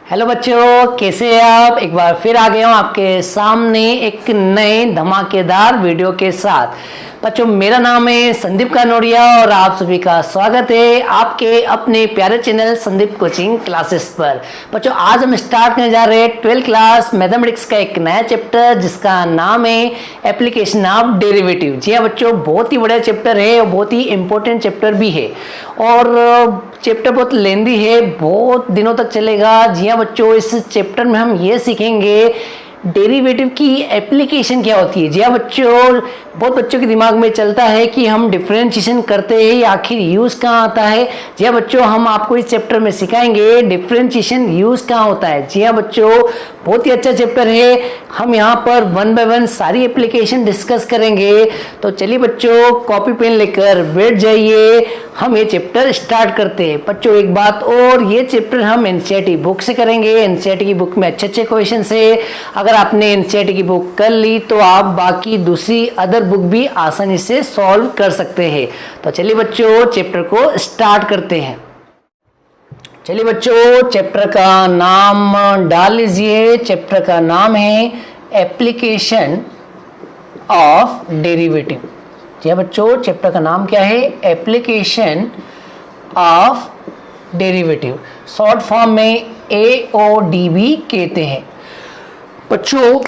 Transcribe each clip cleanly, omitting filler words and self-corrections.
Hello बच्चों, कैसे हैं आप। एक बार फिर आ गया हूँ आपके सामने एक नए धमाकेदार वीडियो के साथ। बच्चों, मेरा नाम है संदीप कानोड़िया और आप सभी का स्वागत है आपके अपने प्यारे चैनल संदीप कोचिंग क्लासेस पर। बच्चों, आज हम स्टार्ट करने जा रहे हैं 12th क्लास मैथमेटिक्स का एक नया चैप्टर जिसका नाम है एप्लीकेशन ऑफ डेरिवेटिव। जी हाँ बच्चों, बहुत ही बड़ा चैप्टर है और बहुत ही इंपॉर्टेंट चैप्टर भी है और चैप्टर बहुत लेंदी है, बहुत दिनों तक चलेगा। जी हाँ बच्चों, इस चैप्टर में हम ये सीखेंगे डेरिवेटिव की एप्लीकेशन क्या होती है। जी हाँ बच्चों, बहुत बच्चों के दिमाग में चलता है कि हम डिफरेंशिएशन करते हैं, ये आखिर यूज कहाँ आता है। जी हाँ बच्चों, हम आपको इस चैप्टर में सिखाएंगे डिफरेंशिएशन यूज कहाँ होता है। जी हाँ बच्चों, बहुत ही अच्छा चैप्टर है। हम यहाँ पर वन बाय वन सारी एप्लीकेशन डिस्कस करेंगे। तो चलिए बच्चों, कॉपी पेन लेकर बैठ जाइए, हम ये चैप्टर स्टार्ट करते हैं। बच्चों एक बात और, ये चैप्टर हम एनसीईआरटी बुक से करेंगे। एनसीईआरटी की बुक में अच्छे अच्छे क्वेश्चन है। अगर आपने एनसीईआरटी की बुक कर ली तो आप बाकी दूसरी अदर बुक भी आसानी से सॉल्व कर सकते हैं। तो चलिए बच्चों, चैप्टर को स्टार्ट करते हैं। चलिए बच्चों, चैप्टर का नाम डाल लीजिए। चैप्टर का नाम है एप्लीकेशन ऑफ डेरिवेटिव। जी हाँ बच्चों, चैप्टर का नाम क्या है? Application of derivative, short form में AODB कहते हैं। बच्चों,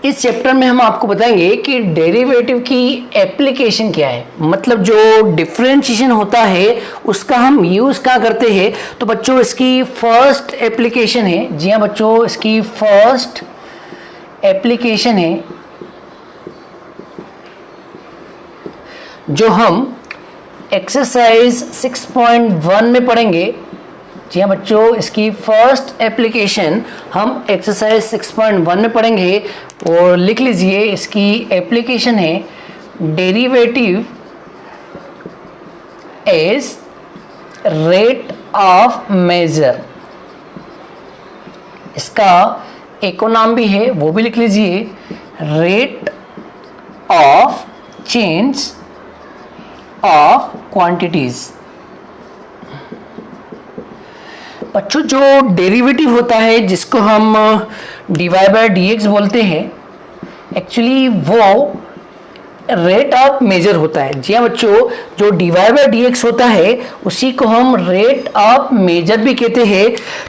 इस चैप्टर में हम आपको बताएंगे कि डेरिवेटिव की एप्लीकेशन क्या है, मतलब जो डिफरेंशिएशन होता है उसका हम यूज क्या करते हैं। तो बच्चों, इसकी फर्स्ट एप्लीकेशन है। जी हाँ बच्चों, इसकी फर्स्ट एप्लीकेशन है जो हम एक्सरसाइज 6.1 में पढ़ेंगे। जी हाँ बच्चों, इसकी फर्स्ट एप्लीकेशन हम एक्सरसाइज 6.1 में पढ़ेंगे और लिख लीजिए, इसकी एप्लीकेशन है derivative as rate of measure. इसका एक और नाम भी है, वो भी लिख लीजिए, rate of change of quantities. बच्चों, जो डेरिवेटिव होता है जिसको हम dy/dx बोलते हैं, एक्चुअली वो रेट ऑफ मेजर होता है। जी हाँ बच्चों, जो dy/dx होता है उसी को हम रेट ऑफ मेजर भी कहते हैं।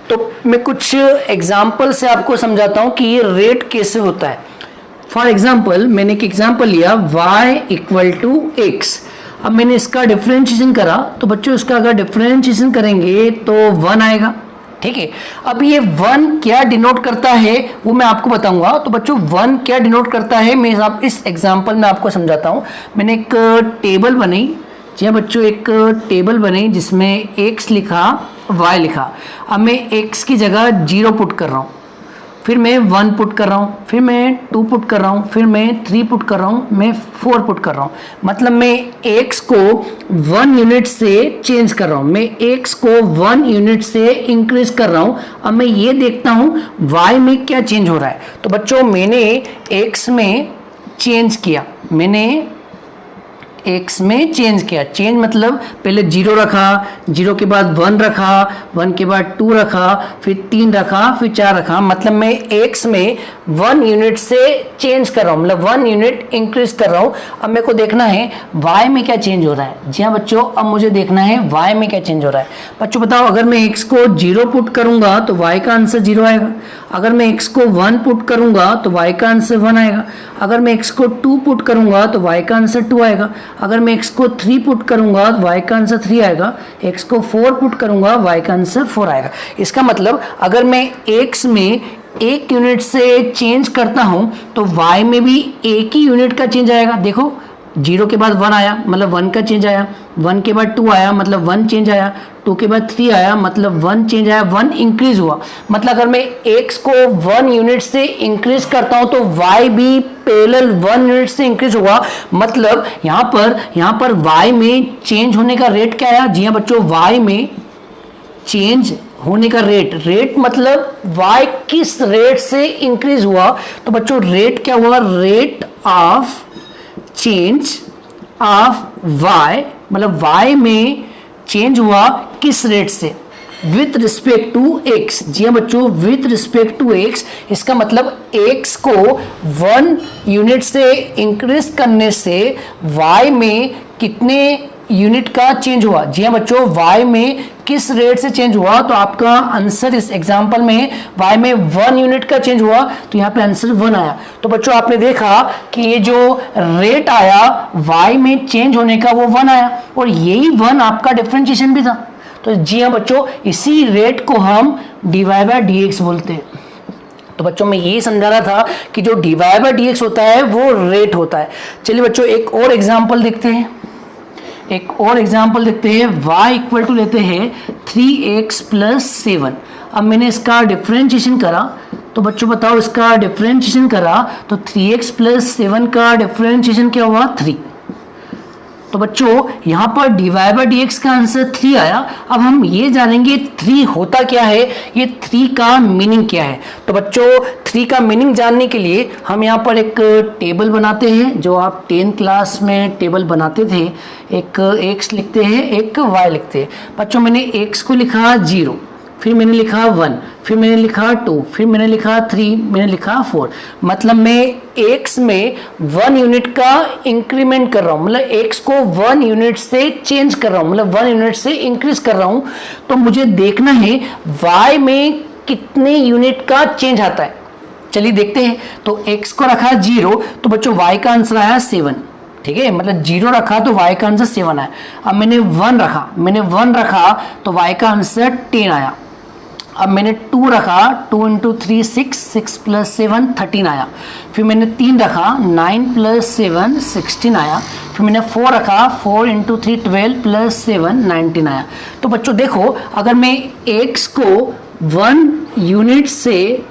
तो मैं कुछ एग्जांपल से आपको समझाता हूँ कि ये रेट कैसे होता है। फॉर एग्जांपल, मैंने एक एग्जांपल लिया y = x। अब मैंने इसका डिफरेंशिएशन करा तो बच्चों, इसका अगर डिफरेंशिएशन करेंगे तो 1 आएगा। ठीक है, अब ये 1 क्या डिनोट करता है वो मैं आपको बताऊंगा। तो बच्चों, 1 क्या डिनोट करता है मैं आप इस एग्जांपल में आपको समझाता हूं। मैंने एक टेबल बनाई। जी हाँ बच्चों, एक टेबल बनाई जिसमें x लिखा, y लिखा। अब मैं x की जगह 0 पुट कर रहा हूँ, फिर मैं 1 पुट कर रहा हूँ, फिर मैं 2 पुट कर रहा हूँ, फिर मैं 3 पुट कर रहा हूँ, मैं 4 पुट कर रहा हूँ। मतलब मैं x को 1 यूनिट से चेंज कर रहा हूँ, मैं x को 1 यूनिट से इंक्रीज कर रहा हूँ। अब मैं ये देखता हूँ y में क्या चेंज हो रहा है। तो बच्चों, मैंने x में चेंज किया, मैंने x में चेंज किया। चेंज मतलब पहले 0 रखा, 0 के बाद 1 रखा, 1 के बाद 2 रखा, फिर 3 रखा, फिर 4 रखा। मतलब मैं x में 1 यूनिट से चेंज कर रहा हूँ, मतलब 1 यूनिट इंक्रीज कर रहा हूँ। अब मेरे को देखना है y में क्या चेंज हो रहा है। जी हाँ बच्चों, अब मुझे देखना है y में क्या चेंज हो रहा है। बच्चों बताओ, अगर मैं x को 0 पुट करूंगा तो y का आंसर 0 आएगा। अगर मैं x को 1 पुट करूंगा तो y का आंसर 1 आएगा। अगर मैं x को 2 पुट करूंगा तो y का आंसर 2 आएगा। अगर मैं x को 3 पुट करूंगा तो y का आंसर 3 आएगा। x को 4 पुट करूंगा y का आंसर 4 आएगा। इसका मतलब अगर मैं x में 1 यूनिट से चेंज करता हूं तो y में भी 1 ही यूनिट का चेंज आएगा। देखो, 0 के बाद 1 आया मतलब 1 का चेंज आया, 1 के बाद 2 आया मतलब 1 चेंज आया, 2 के बाद 3 आया मतलब 1 चेंज आया, 1 इंक्रीज हुआ। मतलब अगर मैं x को 1 यूनिट से इंक्रीज करता हूं तो y भी पैरेलल 1 यूनिट से इंक्रीज हुआ। मतलब यहाँ पर y में चेंज होने का रेट क्या आया? जी हाँ बच्चों, y में चेंज होने का रेट मतलब y किस रेट से इंक्रीज हुआ। तो बच्चों, रेट क्या हुआ? Rate of change of y, मतलब y में चेंज हुआ किस रेट से? With respect to x. जी हाँ बच्चों, विथ रिस्पेक्ट टू एक्स, इसका मतलब एक्स को 1 यूनिट से इंक्रीज करने से वाई में कितने यूनिट का चेंज हुआ। जी हाँ बच्चों, y में किस रेट से चेंज हुआ, तो आपका आंसर इस एग्जांपल में y में 1 यूनिट का चेंज हुआ, तो यहाँ पे आंसर 1 आया। तो बच्चों आपने देखा कि ये जो रेट आया y में चेंज होने का वो 1 आया, और यही 1 आपका डिफरेंशिएशन भी था। तो जी हाँ बच्चों, इसी रेट को हम dy बाय dx बोलते हैं। तो बच्चों मैं यही समझा रहा था कि जो dy बाय dx होता है वो रेट होता है। चलिए बच्चों एक और एग्जाम्पल देखते हैं, एक और एग्जाम्पल देखते हैं। y इक्वल टू लेते हैं 3x प्लस 7। अब मैंने इसका डिफरेंशिएशन करा, तो बच्चों बताओ इसका डिफरेंशिएशन करा तो 3x प्लस 7 का डिफरेंशिएशन क्या हुआ, 3। तो बच्चों यहाँ पर dy बाय dx का आंसर 3 आया। अब हम ये जानेंगे 3 होता क्या है, ये 3 का मीनिंग क्या है। तो बच्चों 3 का मीनिंग जानने के लिए हम यहाँ पर एक टेबल बनाते हैं, जो आप 10th क्लास में टेबल बनाते थे। एक x लिखते हैं, एक y लिखते हैं। बच्चों मैंने x को लिखा 0, फिर मैंने लिखा 1, फिर मैंने लिखा 2, फिर मैंने लिखा 3, मैंने लिखा 4। मतलब मैं x में 1 यूनिट का इंक्रीमेंट कर रहा हूँ, मतलब x को 1 यूनिट से चेंज कर रहा हूँ, मतलब 1 यूनिट से इंक्रीज कर रहा हूँ। तो मुझे देखना है y में कितने यूनिट का चेंज आता है। चलिए देखते हैं। तो x को रखा 0, तो बच्चों y का आंसर आया 7। ठीक है, मतलब 0 रखा तो y का आंसर 7 आया। अब मैंने 1 रखा तो y का आंसर 10 आया। अब मैंने 2 रखा, 2 इंटू 3 6, 6 प्लस 7 13 आया। फिर मैंने 3 रखा, 9 प्लस 7 16 आया। फिर मैंने 4 रखा, 4 इंटू 3 12 प्लस 7 19 आया। तो बच्चों देखो, अगर मैं x को 1 यूनिट से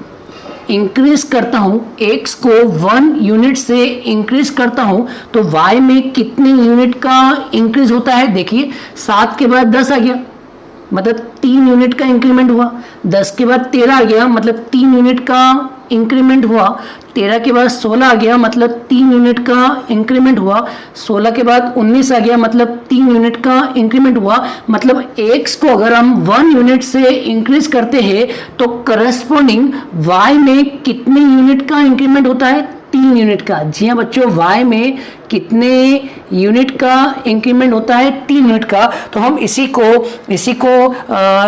इंक्रीज करता हूँ, x को 1 यूनिट से इंक्रीज करता हूँ, तो y में कितने यूनिट का इंक्रीज होता है। देखिए 7 के बाद 10 आ गया, मतलब 3 यूनिट का इंक्रीमेंट हुआ। 10 के बाद 13 आ गया, मतलब 3 यूनिट का इंक्रीमेंट हुआ। 13 के बाद 16 आ गया, मतलब 3 यूनिट का इंक्रीमेंट हुआ। 16 के बाद 19 आ गया, मतलब 3 यूनिट का इंक्रीमेंट हुआ। मतलब x को अगर हम 1 यूनिट से इंक्रीज करते हैं तो करस्पॉन्डिंग y में कितने यूनिट का इंक्रीमेंट होता है, 3 यूनिट का। जी हाँ बच्चों, y में कितने यूनिट का इंक्रीमेंट होता है, 3 यूनिट का। तो हम इसी को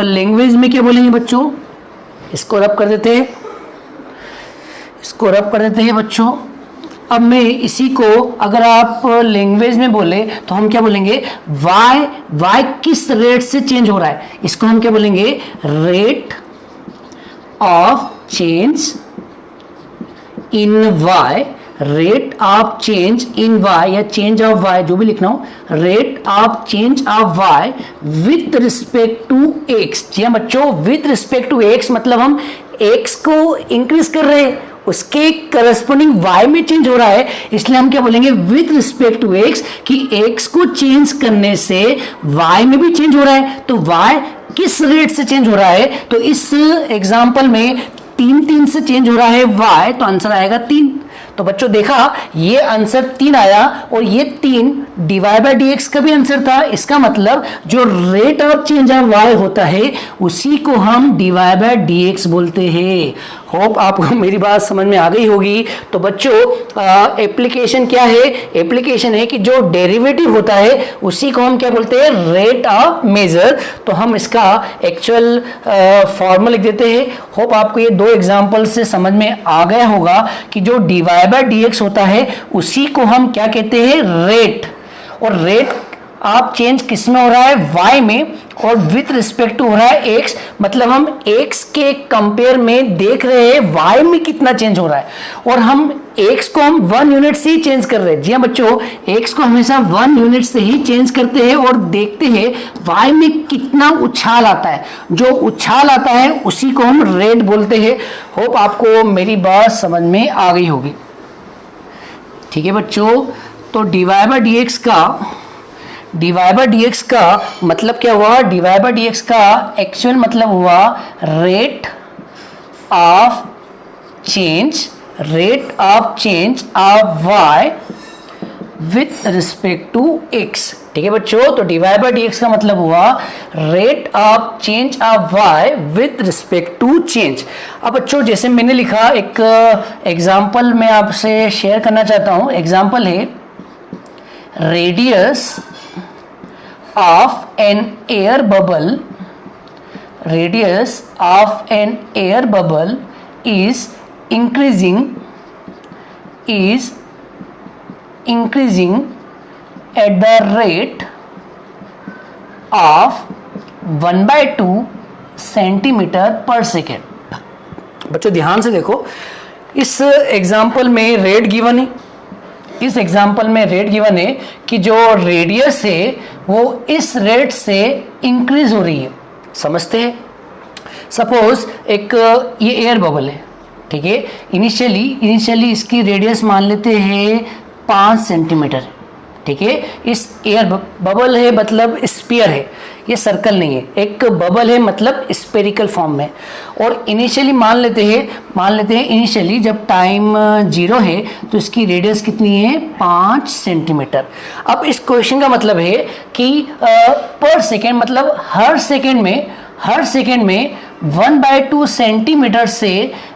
लैंग्वेज में क्या बोलेंगे बच्चों, इसको रब कर देते हैं, बच्चों। अब मैं इसी को अगर आप लैंग्वेज में बोले तो हम क्या बोलेंगे, y किस रेट से चेंज हो रहा है, इसको हम क्या बोलेंगे, rate of change in y, rate of change in y या चेंज ऑफ y, जो भी लिखना हो, rate of change of y with respect to x। जी हाँ बच्चों, विथ रिस्पेक्ट टू x मतलब हम x को इंक्रीज कर रहे हैं, उसके करस्पॉन्डिंग y में चेंज हो रहा है, इसलिए हम क्या बोलेंगे, विथ रिस्पेक्ट टू x, कि x को चेंज करने से y में भी चेंज हो रहा है। तो y किस रेट से चेंज हो रहा है, तो इस एग्जाम्पल में 3 से चेंज हो रहा है y, तो आंसर आएगा 3। तो बच्चों देखा, ये आंसर 3 आया, और ये 3 dy बाय dx का भी आंसर था। इसका मतलब जो rate of change of y होता है उसी को हम dy बाय dx बोलते हैं। होप आपको मेरी बात समझ में आ गई होगी। तो बच्चों एप्लीकेशन क्या है, एप्लीकेशन है कि जो डेरिवेटिव होता है उसी को हम क्या बोलते हैं, रेट ऑफ मेजर। तो हम इसका एक्चुअल फॉर्मूला लिख देते हैं। होप आपको ये 2 एग्जाम्पल से समझ में आ गया होगा कि जो dy बाय dx होता है उसी को हम क्या कहते हैं, रेट। और रेट आप चेंज किस में हो रहा है, y में, और विथ रिस्पेक्ट टू हो रहा है x, मतलब हम x के कंपेयर में देख रहे हैं y में कितना चेंज हो रहा है, और हम x को हम 1 यूनिट से ही चेंज कर रहे हैं। जी हाँ बच्चों, x को हमेशा 1 यूनिट से ही चेंज करते हैं और देखते हैं y में कितना उछाल आता है। जो उछाल आता है उसी को हम रेट बोलते हैं। होप आपको मेरी बात समझ में आ गई होगी। ठीक है बच्चों, तो dy बाय dx का मतलब क्या हुआ, dy बाय dx का एक्चुअल मतलब हुआ rate of change of y with respect to x। ठीक है बच्चों, तो dy बाय dx का मतलब हुआ rate of change of y with respect to change. अब बच्चों जैसे मैंने लिखा, एक एग्जांपल मैं आपसे शेयर करना चाहता हूं। एग्जांपल है radius of an air bubble, radius of an air bubble is increasing at the rate of 1/2 centimetre पर सेकेंड। बच्चों ध्यान से देखो, इस एग्जाम्पल में रेट गिवन है, इस एग्जाम्पल में रेट गिवन है कि जो रेडियस है वो इस रेट से इंक्रीज हो रही है। समझते हैं? सपोज एक ये एयर बबल है, ठीक है। इनिशियली इसकी रेडियस मान लेते हैं 5 सेंटीमीटर, ठीक है। इस एयर बबल है मतलब स्फीयर है, ये सर्कल नहीं है। एक बबल है मतलब स्पेरिकल फॉर्म में। और इनिशियली मान लेते हैं इनिशियली जब टाइम 0 है तो इसकी रेडियस कितनी है? 5 सेंटीमीटर। अब इस क्वेश्चन का मतलब है कि पर सेकेंड मतलब हर सेकेंड में 1/2 सेंटीमीटर से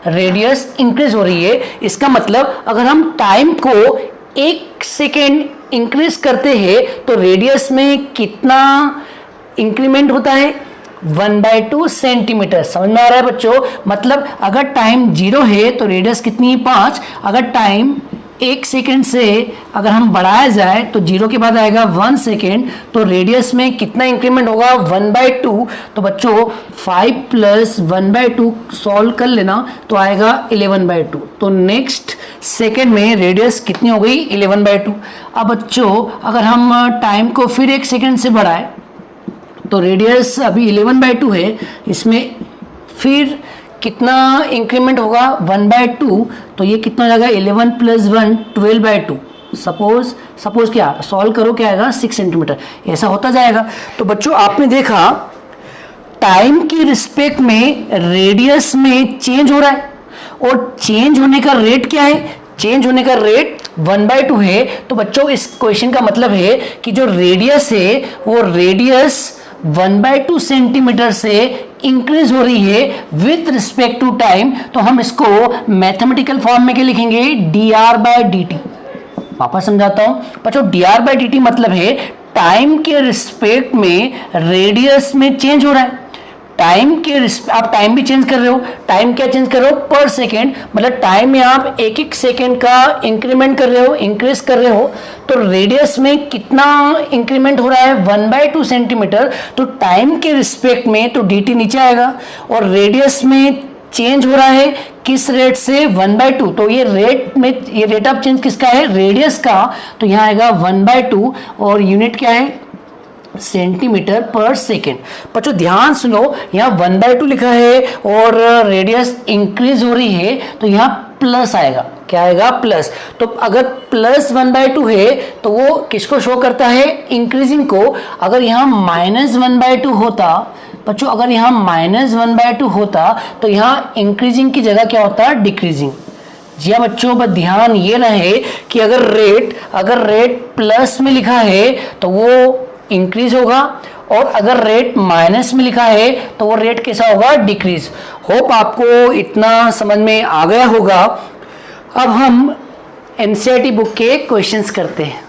रेडियस इंक्रीज हो रही है। इसका मतलब अगर हम टाइम को 1 सेकेंड इंक्रीज करते हैं तो रेडियस में कितना इंक्रीमेंट होता है? 1/2 सेंटीमीटर। समझ में आ रहा है बच्चों? मतलब अगर टाइम 0 है तो रेडियस कितनी है? 5। अगर टाइम 1 सेकेंड से अगर हम बढ़ाया जाए तो 0 के बाद आएगा 1 सेकेंड, तो रेडियस में कितना इंक्रीमेंट होगा? 1/2। तो बच्चों 5 + 1/2 सॉल्व कर लेना तो आएगा 11/2। तो नेक्स्ट सेकेंड में रेडियस कितनी हो गई? 11/2। अब बच्चों अगर हम टाइम को फिर 1 सेकेंड से बढ़ाए तो रेडियस अभी 11/2 है, इसमें फिर कितना इंक्रीमेंट होगा? 1/2। तो ये कितना हो जाएगा? 11 + 1 12/2। सपोज क्या सॉल्व करो, क्या आएगा? 6 सेंटीमीटर। ऐसा होता जाएगा। तो बच्चों आपने देखा टाइम की रिस्पेक्ट में रेडियस में चेंज हो रहा है, और चेंज होने का रेट क्या है? चेंज होने का रेट 1/2 है। तो बच्चों इस क्वेश्चन का मतलब है कि जो रेडियस है वो रेडियस 1/2 सेंटीमीटर से इंक्रीज हो रही है विथ रिस्पेक्ट टू टाइम। तो हम इसको मैथमेटिकल फॉर्म में क्या लिखेंगे? dr/dt। वापस समझाता हूं बच्चों, dr/dt मतलब है टाइम के रिस्पेक्ट में रेडियस में चेंज हो रहा है। आप टाइम भी चेंज कर रहे हो। टाइम क्या चेंज कर रहे हो? पर सेकेंड। मतलब टाइम में आप 1 सेकेंड का इंक्रीमेंट कर रहे हो, इंक्रीज कर रहे हो। तो रेडियस में कितना इंक्रीमेंट हो रहा है? 1/2 सेंटीमीटर। तो टाइम के रिस्पेक्ट में तो dt नीचे आएगा, और रेडियस में चेंज हो रहा है किस रेट से? 1/2। तो ये रेट ऑफ चेंज किसका है? रेडियस का। तो यहाँ आएगा 1/2, और यूनिट क्या है? सेंटीमीटर पर सेकेंड। बच्चों ध्यान सुनो, यहाँ 1/2 लिखा है और रेडियस इंक्रीज हो रही है, तो यहाँ प्लस आएगा। क्या आएगा? प्लस। तो अगर प्लस 1/2 है तो वो किसको शो करता है? इंक्रीजिंग को। अगर यहाँ -1/2 होता बच्चों, अगर यहाँ -1/2 होता तो यहाँ इंक्रीजिंग की जगह क्या होता? डिक्रीजिंग। जी हाँ बच्चों, बस ध्यान ये रहे कि अगर रेट प्लस में लिखा है तो वो इंक्रीज होगा, और अगर रेट माइनस में लिखा है तो वो रेट कैसा होगा? डिक्रीज। होप आपको इतना समझ में आ गया होगा। अब हम एनसीईआरटी बुक के क्वेश्चंस करते हैं।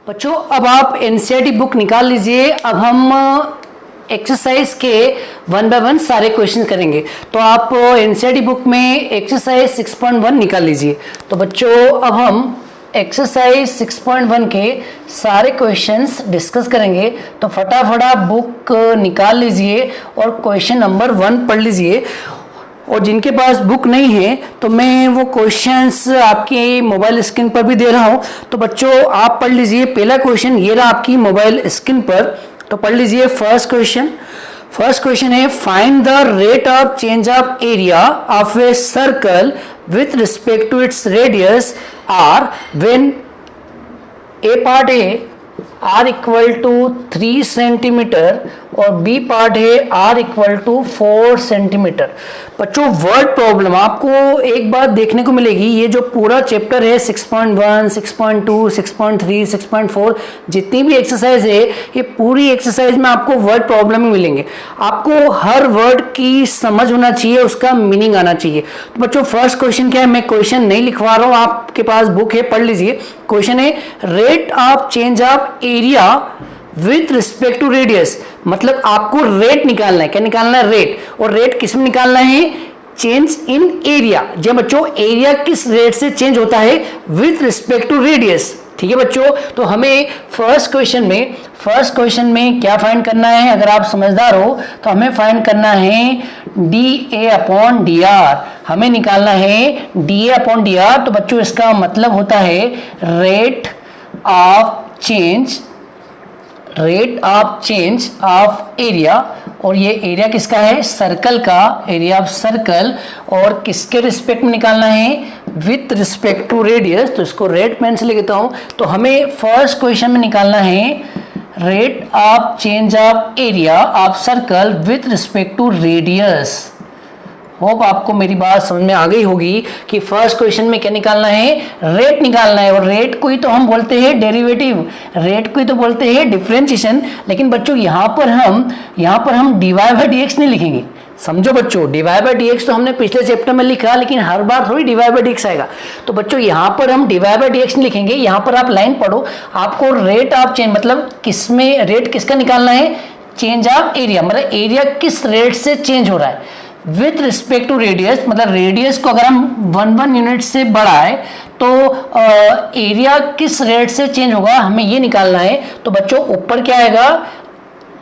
बच्चों अब आप एनसीईआरटी बुक निकाल लीजिए। अब हम एक्सरसाइज के 1 बाय 1 सारे क्वेश्चन करेंगे। तो आप एनसीईआरटी बुक में एक्सरसाइज 6.1 निकाल लीजिए। तो बच्चों अब हम एक्सरसाइज 6.1 के सारे क्वेश्चंस डिस्कस करेंगे। तो फटाफट बुक निकाल लीजिए और क्वेश्चन नंबर 1 पढ़ लीजिए। और जिनके पास बुक नहीं है तो मैं वो क्वेश्चंस आपकी मोबाइल स्क्रीन पर भी दे रहा हूँ। तो बच्चों आप पढ़ लीजिए। पहला क्वेश्चन ये रहा आपकी मोबाइल स्क्रीन पर, तो पढ़ लीजिए। फर्स्ट क्वेश्चन है find the rate of change of area of a circle with respect to its radius r when a part A r equal to 3 centimetre और बी पार्ट है r इक्वल टू 4 सेंटीमीटर। बच्चों word problem आपको एक बात देखने को मिलेगी, ये जो पूरा चैप्टर है 6.1, 6.2, 6.3, 6.4 जितनी भी एक्सरसाइज है, ये पूरी एक्सरसाइज में आपको वर्ड प्रॉब्लम ही मिलेंगे। आपको हर वर्ड की समझ होना चाहिए, उसका मीनिंग आना चाहिए। तो बच्चों फर्स्ट क्वेश्चन क्या है, मैं क्वेश्चन नहीं लिखवा रहा हूँ, आपके पास बुक है पढ़ लीजिए। क्वेश्चन है rate of change of area with respect to radius. मतलब आपको रेट निकालना है, क्या निकालना है, रेट। और रेट किस में निकालना है, चेंज इन एरिया। जब बच्चों एरिया किस रेट से चेंज होता है, विथ रिस्पेक्ट टू रेडियस। ठीक है बच्चों, तो हमें फर्स्ट क्वेश्चन में क्या फाइंड करना है, अगर आप समझदार हो तो हमें फाइंड करना है D A upon D R. हमें निकालना है D A upon D R. तो बच्चों इसका मतलब होता है rate of change of area. और ये एरिया किसका है, सर्कल का, एरिया ऑफ सर्कल। और किसके रिस्पेक्ट में निकालना है, विथ रिस्पेक्ट टू रेडियस। तो इसको रेट पेन से लिख देता हूं। तो हमें फर्स्ट क्वेश्चन में निकालना है rate of change of area of circle with respect to radius. Hope आपको मेरी बात समझ में आ गई होगी कि फर्स्ट क्वेश्चन में क्या निकालना है, रेट निकालना है। और रेट को ही तो हम बोलते हैं डेरिवेटिव, रेट को ही तो बोलते हैं डिफरेंशिएशन। लेकिन बच्चों यहाँ पर हम dy बाई डी एक्स नहीं लिखेंगे। समझो बच्चों, dy बाई डी एक्स तो हमने पिछले चैप्टर में लिखा, लेकिन हर बार थोड़ी dy बाई डी एक्स आएगा। तो बच्चों यहाँ पर हम dy बाई डी एक्स नहीं लिखेंगे। यहाँ पर आप लाइन पढ़ो, आपको रेट ऑफ चेंज मतलब किसमें रेट किसका निकालना है, चेंज ऑफ एरिया, मतलब एरिया किस रेट से चेंज हो रहा है विथ रिस्पेक्ट टू रेडियस। मतलब रेडियस को अगर हम 1 यूनिट से बढ़ाए तो एरिया किस रेट से चेंज होगा, हमें ये निकालना है। तो बच्चों ऊपर क्या आएगा,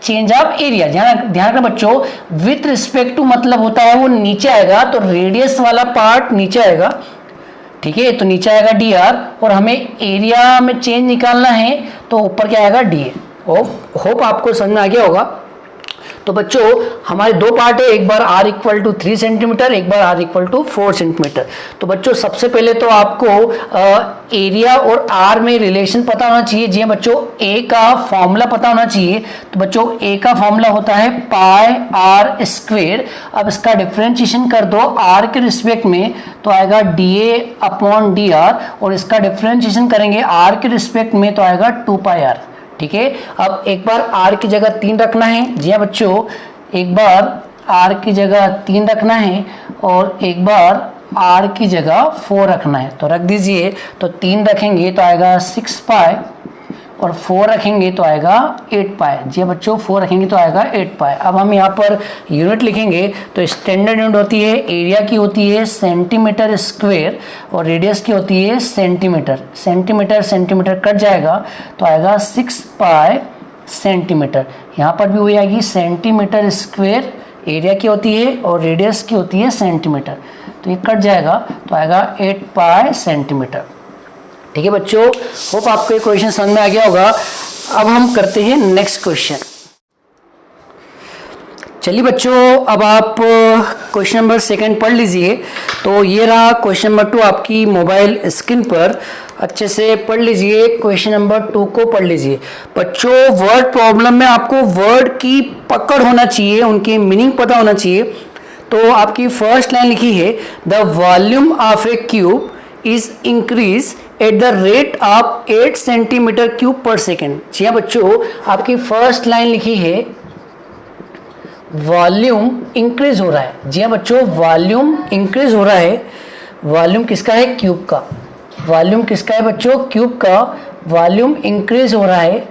चेंज ऑफ एरिया। ध्यान रखना बच्चों, विथ रिस्पेक्ट टू मतलब होता है वो नीचे आएगा, तो रेडियस वाला पार्ट नीचे आएगा। ठीक है, तो नीचे आएगा डी आर। और हमें एरिया में चेंज निकालना है, तो ऊपर क्या आएगा, डी ए। होप आपको समझ में आ गया होगा। तो बच्चों हमारे दो पार्ट है, एक बार r इक्वल टू 3 सेंटीमीटर, एक बार r इक्वल टू 4 सेंटीमीटर। तो बच्चों सबसे पहले तो आपको एरिया और r में रिलेशन पता होना चाहिए। जी बच्चों, a का फॉर्मूला पता होना चाहिए। तो बच्चों a का फॉर्मूला होता है पाई r स्क्वेयर। अब इसका डिफरेंशिएशन कर दो r के रिस्पेक्ट में, तो आएगा dA अपॉन dr। और इसका डिफरेंशिएशन करेंगे r के रिस्पेक्ट में, तो आएगा 2 पाई r। ठीक है, अब एक बार r की जगह 3 रखना है। जी हाँ बच्चों, एक बार r की जगह 3 रखना है और एक बार r की जगह 4 रखना है। तो रख दीजिए, तो 3 रखेंगे तो आएगा 6 पाई और 4 रखेंगे तो आएगा 8 पाई। जी बच्चों, 4 रखेंगे तो आएगा 8 पाई। अब हम यहाँ पर यूनिट लिखेंगे, तो स्टैंडर्ड यूनिट होती है, एरिया की होती है सेंटीमीटर स्क्वायर और रेडियस की होती है सेंटीमीटर। सेंटीमीटर कट जाएगा तो आएगा 6 पाई सेंटीमीटर। यहाँ पर भी वही आएगी, सेंटीमीटर स्क्वायर एरिया की होती है और रेडियस की होती है सेंटीमीटर। तो ये कट जाएगा तो आएगा 8 पाई सेंटीमीटर। ठीक है बच्चों, होप आपको ये क्वेश्चन समझ में आ गया होगा। अब हम करते हैं नेक्स्ट क्वेश्चन। चलिए बच्चों, अब आप क्वेश्चन नंबर 2 पढ़ लीजिए। तो ये रहा क्वेश्चन नंबर 2 आपकी मोबाइल स्क्रीन पर, अच्छे से पढ़ लीजिए। क्वेश्चन नंबर 2 को पढ़ लीजिए। बच्चों वर्ड प्रॉब्लम में आपको वर्ड की पकड़ होना चाहिए, उनकी मीनिंग पता होना चाहिए। तो आपकी फर्स्ट लाइन लिखी है, the volume of A cube is increase at the rate of 8 centimetre cube पर सेकेंड। जी हाँ बच्चों, आपकी फर्स्ट लाइन लिखी है वॉल्यूम इंक्रीज हो रहा है। जी हाँ बच्चों, वॉल्यूम इंक्रीज हो रहा है। वॉल्यूम किसका है, क्यूब का। वॉल्यूम किसका है बच्चों, क्यूब का। वॉल्यूम इंक्रीज हो रहा है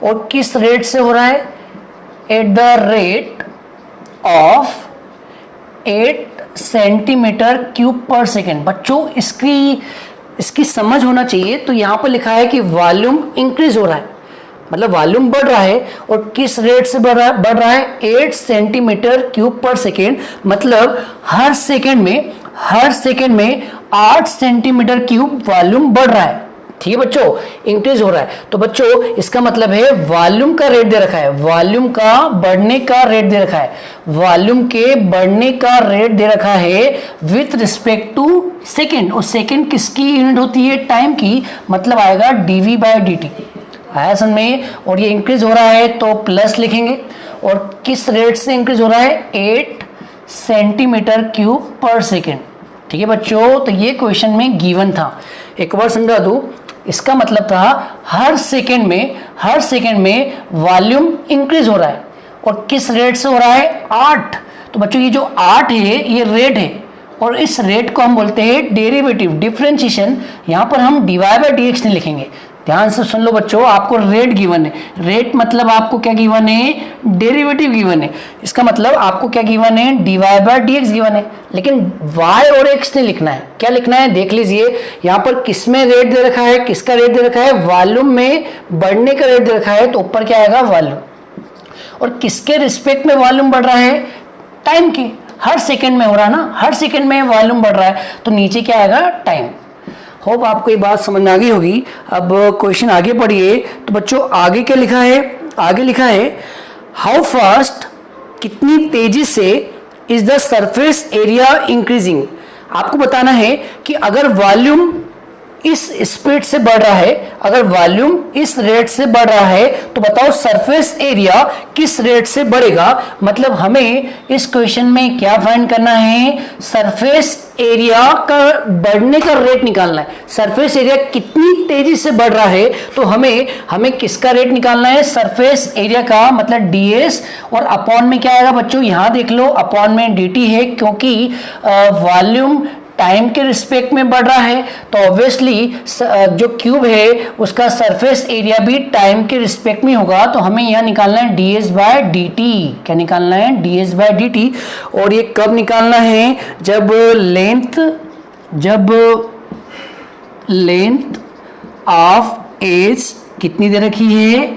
और किस रेट से हो रहा है, eight the rate of 8 centimetre cube पर सेकेंड। बच्चों इसकी समझ होना चाहिए। तो यहाँ पर लिखा है कि वॉल्यूम इंक्रीज हो रहा है, मतलब वॉल्यूम बढ़ रहा है और किस रेट से बढ़ रहा है 8 सेंटीमीटर क्यूब पर सेकेंड। मतलब हर सेकेंड में 8 सेंटीमीटर क्यूब वॉल्यूम बढ़ रहा है। ठीक है बच्चों, इंक्रीज हो रहा है। तो बच्चों इसका मतलब है वॉल्यूम का रेट दे रखा है, वॉल्यूम का बढ़ने का रेट दे रखा है, वॉल्यूम के बढ़ने का रेट दे रखा है विथ रिस्पेक्ट टू सेकेंड। और सेकेंड किसकी यूनिट होती है? टाइम की, मतलब आएगा dv बाय dt। आया समझ में? और ये इंक्रीज हो रहा है तो प्लस लिखेंगे। और किस रेट से इंक्रीज हो रहा है? 8 सेंटीमीटर क्यूब पर सेकेंड। ठीक है बच्चों, तो ये क्वेश्चन में गिवन था। एक बार समझा दूं, इसका मतलब था हर सेकेंड में वॉल्यूम इंक्रीज हो रहा है। और किस रेट से हो रहा है? 8। तो बच्चों ये जो 8 है ये रेट है, और इस रेट को हम बोलते हैं डेरिवेटिव, डिफरेंशिएशन। यहाँ पर हम dy बाय dx नहीं लिखेंगे। ध्यान से सुन लो बच्चों, आपको रेट गिवन है। रेट मतलब आपको क्या गिवन है? डेरिवेटिव गिवन है। इसका मतलब आपको क्या गिवन है? dy बाय dx गिवन है। लेकिन y और x नहीं लिखना है। क्या लिखना है? देख लीजिए यहाँ पर किस में रेट दे रखा है, किसका रेट दे रखा है? वॉल्यूम में बढ़ने का रेट दे रखा है, तो ऊपर क्या आएगा? वॉल्यूम। और किसके रिस्पेक्ट में वॉल्यूम बढ़ रहा है? टाइम के। हर सेकेंड में हो रहा है ना, हर सेकेंड में वॉल्यूम बढ़ रहा है, तो नीचे क्या आएगा? टाइम। होप आपको ये बात समझ में आ गई होगी। अब क्वेश्चन आगे पढ़िए। तो बच्चों आगे क्या लिखा है? आगे लिखा है हाउ फास्ट, कितनी तेजी से is the surface area increasing. आपको बताना है कि अगर वॉल्यूम इस स्पीड से बढ़ रहा है, अगर वॉल्यूम इस रेट से बढ़ रहा है, तो बताओ सरफेस एरिया किस रेट से बढ़ेगा। मतलब हमें इस क्वेश्चन में क्या फाइंड करना है? सरफेस एरिया का बढ़ने का रेट निकालना है। सरफेस एरिया कितनी तेजी से बढ़ रहा है, तो हमें किसका रेट निकालना है? सरफेस एरिया का, मतलब ds। और अपॉन में क्या आएगा बच्चों? यहां देख लो, अपॉन में dt है, क्योंकि वॉल्यूम टाइम के रिस्पेक्ट में बढ़ रहा है, तो ऑब्वियसली जो क्यूब है उसका सरफेस एरिया भी टाइम के रिस्पेक्ट में होगा। तो हमें यहाँ निकालना है ds बाय dt। क्या निकालना है? ds by dt। और ये कब निकालना है? जब लेंथ ऑफ एज कितनी दे रखी है?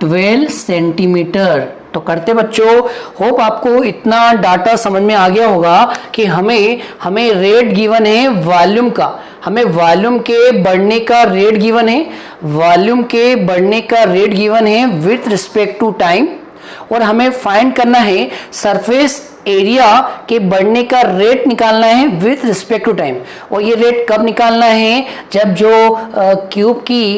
12 सेंटीमीटर। तो करते बच्चों, होप आपको इतना डाटा समझ में आ गया होगा कि हमें रेट गिवन है वॉल्यूम का, हमें वॉल्यूम के बढ़ने का रेट गिवन है, वॉल्यूम के बढ़ने का रेट गिवन है विथ रिस्पेक्ट टू टाइम। और हमें फाइंड करना है सरफेस एरिया के बढ़ने का रेट निकालना है विथ रिस्पेक्ट टू टाइम। और ये रेट कब निकालना है? जब जो क्यूब की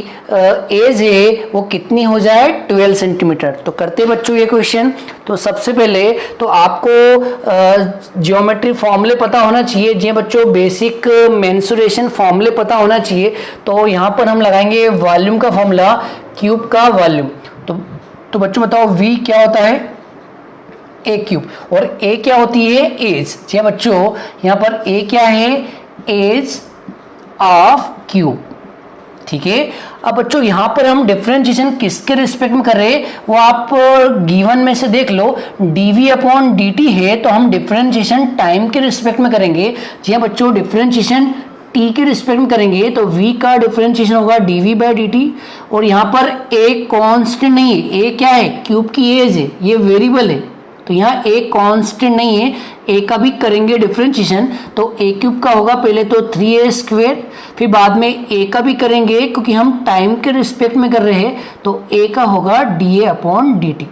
एज है वो कितनी हो जाए? 12 सेंटीमीटर। तो करते बच्चों ये क्वेश्चन। तो सबसे पहले तो आपको ज्योमेट्री फॉर्मूले पता होना चाहिए। जी बच्चों, बेसिक मेंसुरेशन फॉर्मूले पता होना चाहिए। तो यहाँ पर हम लगाएंगे वॉल्यूम का फॉर्मूला, क्यूब का वॉल्यूम। तो बच्चों बताओ v क्या होता है? a cube. और a क्या होती है? एज। जी बच्चों, यहाँ पर a क्या है? Edge of cube. ठीक है। अब बच्चों यहाँ पर हम डिफरेंशिएशन किसके रिस्पेक्ट में कर रहे हैं वो आप गिवन में से देख लो। dv अपॉन dt है, तो हम डिफरेंशिएशन टाइम के रिस्पेक्ट में करेंगे। जी हाँ बच्चों, डिफरेंशिएशन t के रिस्पेक्ट में करेंगे तो v का डिफरेंशिएशन होगा dv बाय dt। और यहाँ पर a कांस्टेंट नहीं है, a क्या है? क्यूब की एज है, ये वेरिएबल है, तो यहाँ a कांस्टेंट नहीं है। a का भी करेंगे डिफरेंशिएशन, तो a क्यूब का होगा पहले तो 3a स्क्वेयर, फिर बाद में a का भी करेंगे क्योंकि हम टाइम के रिस्पेक्ट में कर रहे हैं, तो a का होगा dA अपॉन dt।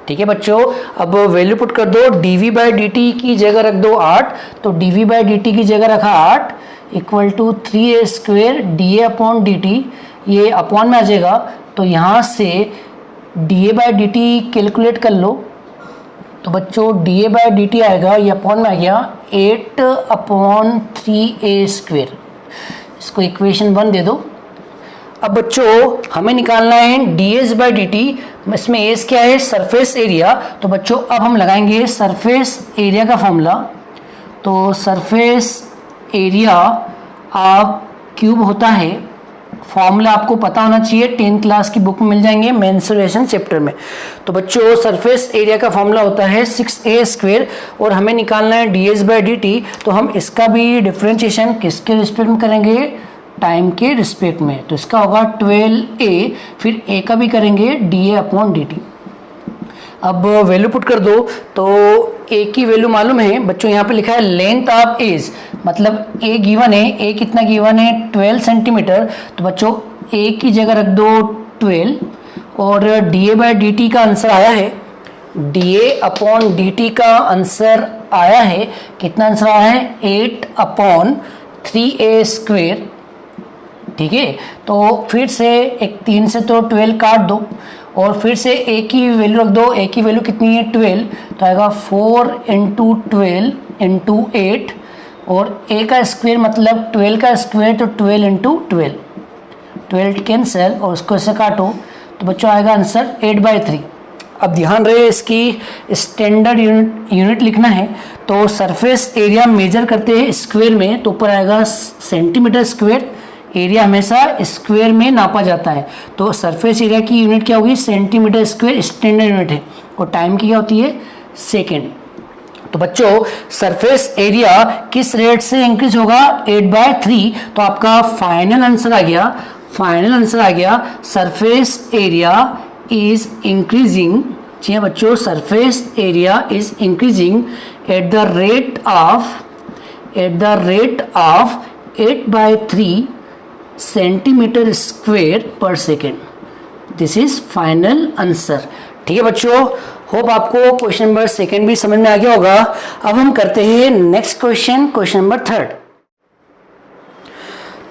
ठीक है बच्चों, अब वैल्यू पुट कर दो। dv बाय dt की जगह रख दो 8, तो dv बाय dt की जगह रखा 8 equal to 3a square dA upon dt। ये अपॉन में आ जाएगा, तो यहाँ से dA बाय dt कैलकुलेट कर लो। तो बच्चों dA बाय dt आएगा, ये अपॉन में आ गया 8 अपॉन 3a स्क्वेयर। इसको इक्वेशन 1 दे दो। अब बच्चों हमें निकालना है ds बाय dt। इसमें एस क्या है? Surface area. तो बच्चों अब हम लगाएंगे सरफेस एरिया का फॉर्मूला। तो सरफेस एरिया ऑफ क्यूब होता है, फॉर्मूला आपको पता होना चाहिए, 10th क्लास की बुक में मिल जाएंगे मेंसुरेशन चैप्टर में। तो बच्चों सरफेस एरिया का फॉर्मूला होता है 6a स्क्वेयर, और हमें निकालना है ds बाय dt। तो हम इसका भी डिफरेंशिएशन किसके रिस्पेक्ट में करेंगे? टाइम के रिस्पेक्ट में। तो इसका होगा 12a, फिर a का भी करेंगे dA अपॉन dt। अब वैल्यू पुट कर दो। तो a की वैल्यू मालूम है बच्चों, यहाँ पे लिखा है लेंथ ऑफ एज, मतलब a गिवन है, a कितना गिवन है? 12 सेंटीमीटर। तो बच्चों ए की जगह रख दो 12 और dA/dt का आंसर आया है, dA/dt का आंसर आया है, कितना आंसर आया है 8/3a²। ठीक है, तो फिर से एक 3 से तो 12 काट दो और फिर से a की वैल्यू रख दो, a की वैल्यू कितनी है 12, तो आएगा 4 × 12 × 8 और a का स्क्वायर मतलब 12 का स्क्वायर तो 12 × 12, 12 कैंसिल और उसको ऐसे काटो तो बच्चों आएगा आंसर 8/3। अब ध्यान रहे इसकी स्टैंडर्ड यूनिट लिखना है, तो सरफेस एरिया मेजर करते हैं स्क्वायर में तो ऊपर आएगा सेंटीमीटर स्क्वायर, एरिया हमेशा स्क्वायर में नापा जाता है, तो सरफेस एरिया की यूनिट क्या होगी सेंटीमीटर स्क्वायर स्टैंडर्ड यूनिट है, और टाइम की क्या होती है सेकेंड। तो बच्चों सरफेस एरिया किस रेट से इंक्रीज होगा 8/3, तो आपका फाइनल आंसर आ गया सरफेस एरिया इज इंक्रीजिंग। जी हाँ बच्चों, surface area is increasing at the rate of 8/3 centimetre square पर second. This is final answer. ठीक है बच्चों, होप आपको क्वेश्चन नंबर सेकेंड भी समझ में आ गया होगा। अब हम करते हैं नेक्स्ट क्वेश्चन नंबर थर्ड।